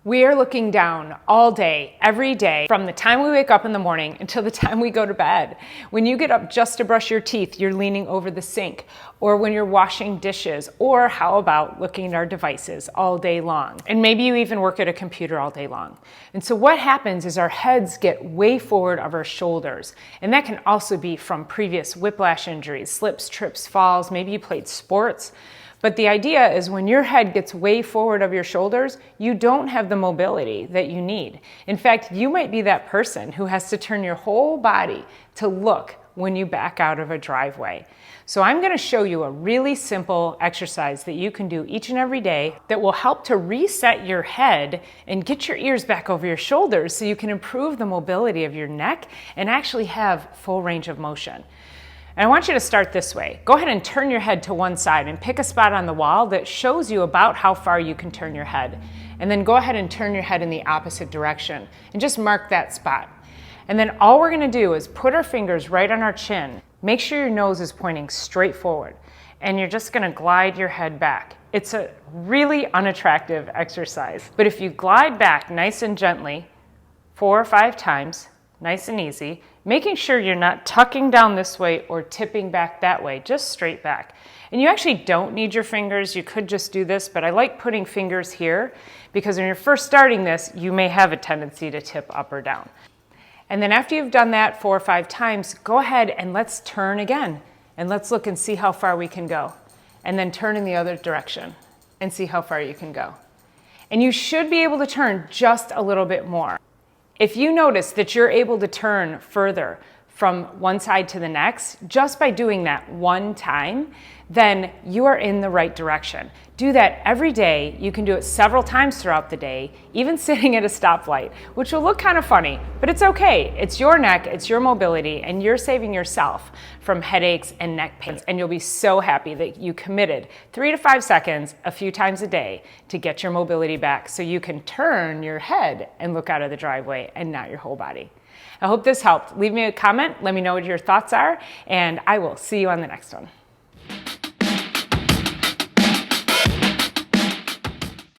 We are looking down all day, every day, from the time we wake up in the morning until the time we go to bed. When you get up just to brush your teeth, you're leaning over the sink, or when you're washing dishes, or how about looking at our devices all day long? And maybe you even work at a computer all day long. And so what happens is our heads get way forward of our shoulders. And that can also be from previous whiplash injuries, slips, trips, falls, maybe you played sports. But the idea is when your head gets way forward of your shoulders, you don't have the mobility that you need. In fact, you might be that person who has to turn your whole body to look when you back out of a driveway. So I'm going to show you a really simple exercise that you can do each and every day that will help to reset your head and get your ears back over your shoulders so you can improve the mobility of your neck and actually have full range of motion. And I want you to start this way. Go ahead and turn your head to one side and pick a spot on the wall that shows you about how far you can turn your head. And then go ahead and turn your head in the opposite direction and just mark that spot. And then all we're gonna do is put our fingers right on our chin. Make sure your nose is pointing straight forward. And you're just gonna glide your head back. It's a really unattractive exercise. But if you glide back nice and gently, 4 or 5 times, nice and easy, making sure you're not tucking down this way or tipping back that way, just straight back. And you actually don't need your fingers. You could just do this, but I like putting fingers here because when you're first starting this, you may have a tendency to tip up or down. And then after you've done that 4 or 5 times, go ahead and let's turn again. And let's look and see how far we can go. And then turn in the other direction and see how far you can go. And you should be able to turn just a little bit more. If you notice that you're able to turn further from one side to the next, just by doing that one time, then you are in the right direction. Do that every day. You can do it several times throughout the day, even sitting at a stoplight, which will look kind of funny, but it's okay. It's your neck, it's your mobility, and you're saving yourself from headaches and neck pains. And you'll be so happy that you committed 3 to 5 seconds a few times a day to get your mobility back so you can turn your head and look out of the driveway and not your whole body. I hope this helped. Leave me a comment. Let me know what your thoughts are, and I will see you on the next one.